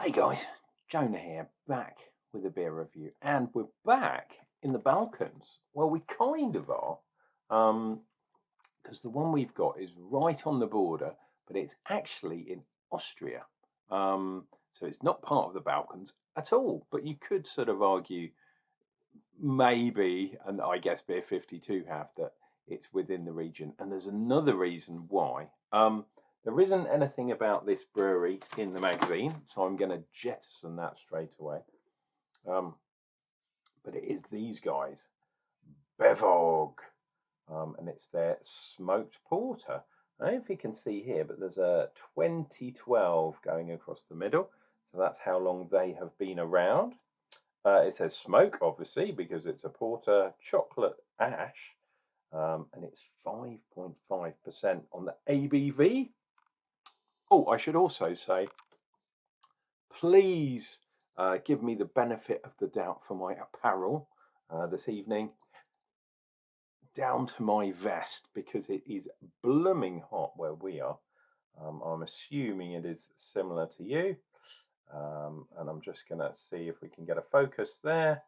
Hey guys, Jonah here, back with a beer review, and we're back in the Balkans. Well, we kind of are, because the one we've got is right on the border, but it's actually in Austria. So it's not part of the Balkans at all. But you could sort of argue maybe, and I guess Beer 52 have, that it's within the region. And there's another reason why. There isn't anything about this brewery in the magazine, so I'm going to jettison that straight away. But it is these guys, Bevog, and it's their smoked porter. I don't know if you can see here, but there's a 2012 going across the middle, so that's how long they have been around. It says smoke, obviously, because it's a porter, chocolate ash, and it's 5.5% on the ABV. Oh, I should also say, please give me the benefit of the doubt for my apparel this evening, down to my vest, because it is blooming hot where we are. I'm assuming it is similar to you. And I'm just going to see if we can get a focus there.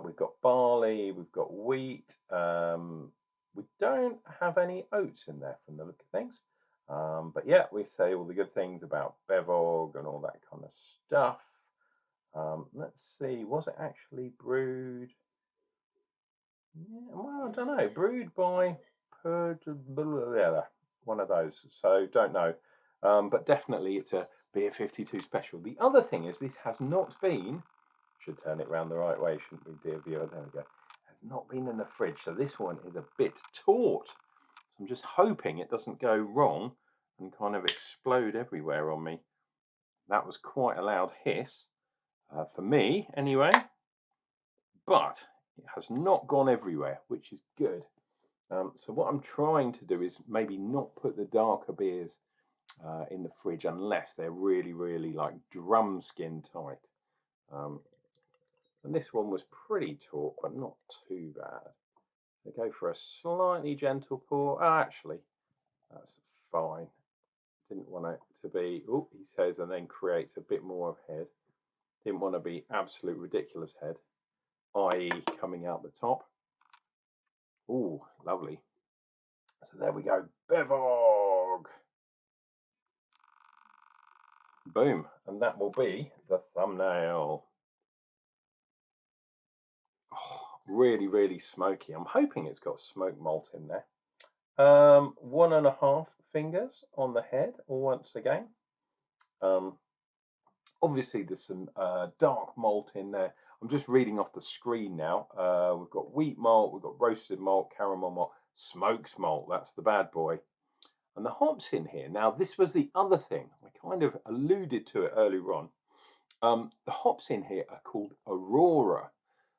We've got barley, we've got wheat. We don't have any oats in there from the look of things. But yeah, we say all the good things about Bevog and all that kind of stuff. Let's see, was it actually brewed? Yeah, well, I don't know. Brewed by one of those. So don't know. But definitely it's a Beer 52 special. The other thing is this has not been, should turn it around the right way, shouldn't we, dear viewer? There we go. Has not been in the fridge. So this one is a bit taut. So I'm just hoping it doesn't go wrong and kind of explode everywhere on me. That was quite a loud hiss, for me anyway. But it has not gone everywhere, which is good. So what I'm trying to do is maybe not put the darker beers in the fridge unless they're really, really like drum skin tight. And this one was pretty taut, but not too bad. They go for a slightly gentle pour. Oh, actually, that's fine. Didn't want it to be, oh, he says, and then creates a bit more of head. Didn't want to be absolute ridiculous head, i.e. coming out the top. Oh, lovely. So there we go, Bevog. Boom, and that will be the thumbnail. Oh, really, really smoky. I'm hoping it's got smoked malt in there. 1.5 fingers on the head, once again. Obviously, there's some dark malt in there. I'm just reading off the screen now. We've got wheat malt, we've got roasted malt, caramel malt, smoked malt. That's the bad boy. And the hops in here. Now, this was the other thing. I kind of alluded to it earlier on. The hops in here are called Aurora,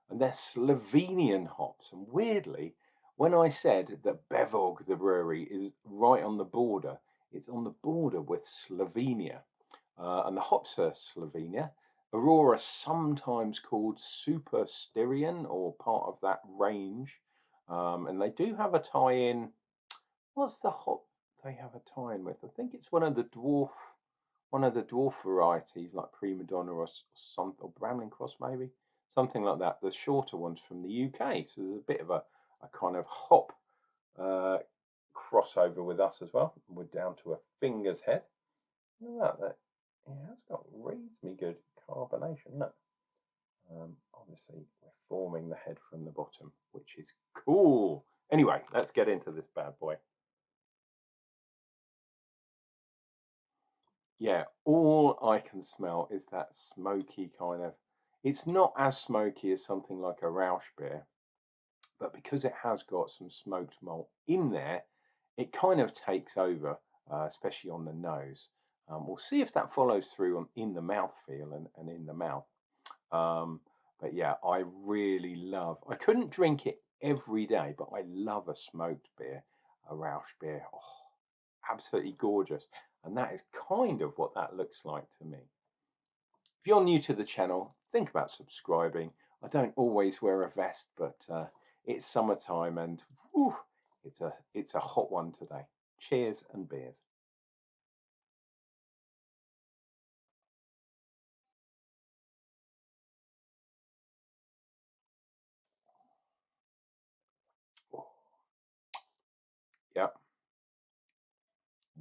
and they're Slovenian hops. And weirdly, when I said that Bevog, the brewery, is right on the border, it's on the border with Slovenia. And the hops are Slovenia. Aurora, sometimes called Super Styrian, or part of that range. And they do have a tie-in. What's the hop they have a tie-in with? I think it's one of the dwarf varieties, like Prima Donna or something, or Bramlin Cross maybe, something like that. The shorter ones from the UK. So there's a bit of a kind of hop crossover with us as well. We're down to a finger's head. Look at that. Yeah, it's got reasonably good carbonation. Look. Obviously, we're forming the head from the bottom, which is cool. Anyway, let's get into this bad boy. Yeah, all I can smell is that smoky kind of. It's not as smoky as something like a Rausch beer, but because it has got some smoked malt in there, it kind of takes over, especially on the nose. We'll see if that follows through in the mouthfeel and in the mouth. But yeah, I really love. I couldn't drink it every day, but I love a smoked beer, a Rausch beer. Oh, absolutely gorgeous. And that is kind of what that looks like to me. If you're new to the channel, think about subscribing. I don't always wear a vest, but it's summertime and whew, it's a hot one today. Cheers and beers.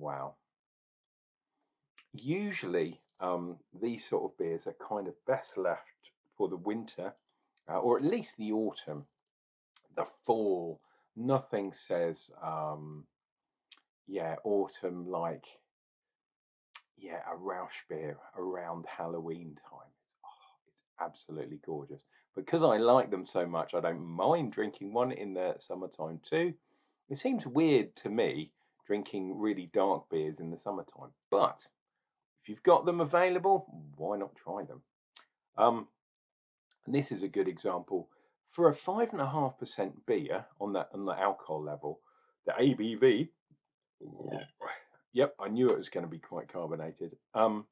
Wow. Usually, these sort of beers are kind of best left for the winter, or at least the autumn, the fall. Nothing says, yeah, autumn like, yeah, a Rausch beer around Halloween time. It's absolutely gorgeous. Because I like them so much, I don't mind drinking one in the summertime too. It seems weird to me drinking really dark beers in the summertime, but if you've got them available, why not try them? And this is a good example for a 5.5% beer on the alcohol level. The ABV, yep, I knew it was going to be quite carbonated. It's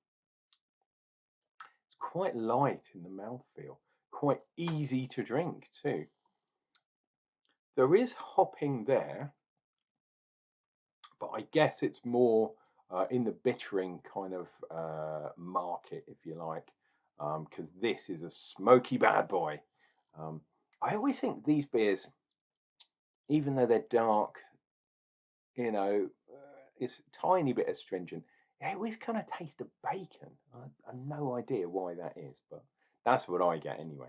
quite light in the mouthfeel, quite easy to drink too. There is hopping there, but I guess it's more in the bittering kind of market, if you like, because this is a smoky bad boy. I always think these beers, even though they're dark, it's a tiny bit astringent. It always kind of taste of bacon. I have no idea why that is, but that's what I get anyway.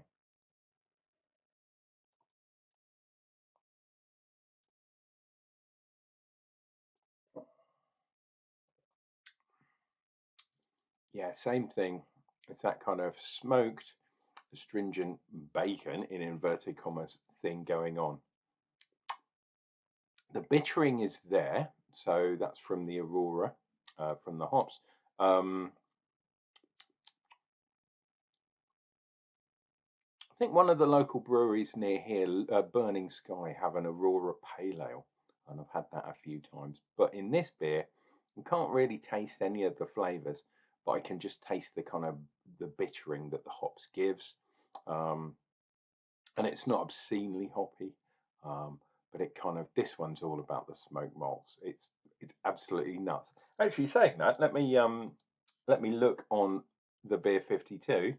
Yeah, same thing. It's that kind of smoked, astringent bacon in inverted commas thing going on. The bittering is there, so that's from the Aurora, from the hops. I think one of the local breweries near here, Burning Sky, have an Aurora Pale Ale, and I've had that a few times. But in this beer, you can't really taste any of the flavours, but I can just taste the kind of the bittering that the hops gives, and it's not obscenely hoppy, but it kind of this one's all about the smoked malts. It's absolutely nuts. Actually, saying that, let me look on the beer 52.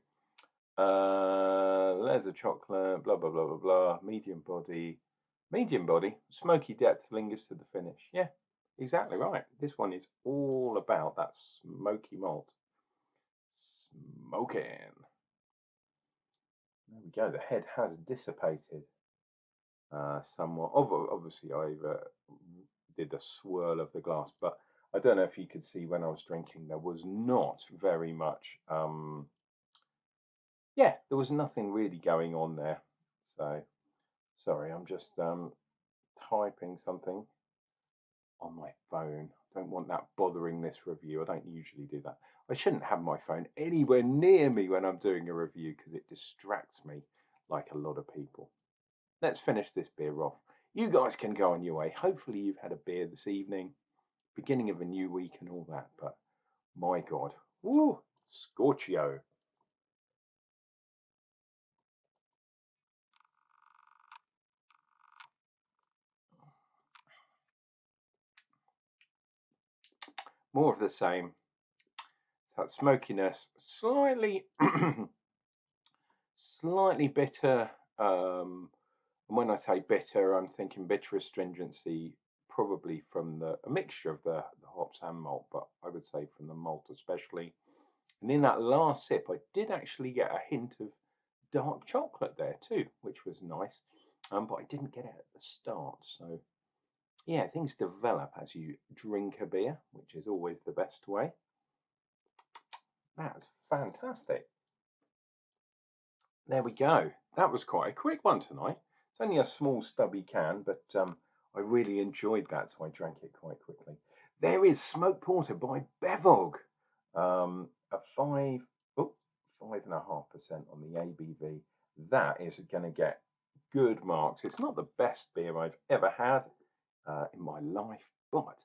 Leather chocolate, blah blah blah blah blah. Medium body, smoky depth lingers to the finish. Yeah, exactly right. This one is all about that smoky malt. Smoking. There we go. The head has dissipated somewhat. Obviously, I did the swirl of the glass, but I don't know if you could see when I was drinking, there was not very much. Yeah, there was nothing really going on there. So sorry, I'm just typing something on my phone. Don't want that bothering this review. I don't usually do that. I shouldn't have my phone anywhere near me when I'm doing a review because it distracts me like a lot of people. Let's finish this beer off. You guys can go on your way. Hopefully you've had a beer this evening, beginning of a new week and all that, but my God, woo, Scorchio. More of the same. That smokiness, slightly slightly bitter. And when I say bitter, I'm thinking bitter astringency, probably from a mixture of the hops and malt, but I would say from the malt especially. And in that last sip, I did actually get a hint of dark chocolate there too, which was nice. But I didn't get it at the start. So yeah, things develop as you drink a beer, which is always the best way. That's fantastic. There we go. That was quite a quick one tonight. It's only a small stubby can, but I really enjoyed that, so I drank it quite quickly. There is Smoked Porter by Bevog, a 5.5% on the ABV. That is going to get good marks. It's not the best beer I've ever had in my life, but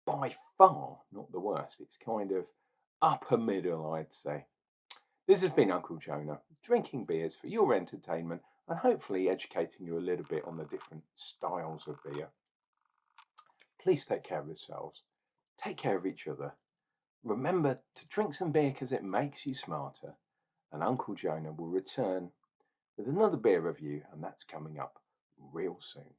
by far not the worst. It's kind of upper middle, I'd say. This has been Uncle Jonah, drinking beers for your entertainment and hopefully educating you a little bit on the different styles of beer. Please take care of yourselves. Take care of each other. Remember to drink some beer because it makes you smarter. And Uncle Jonah will return with another beer review, and that's coming up real soon.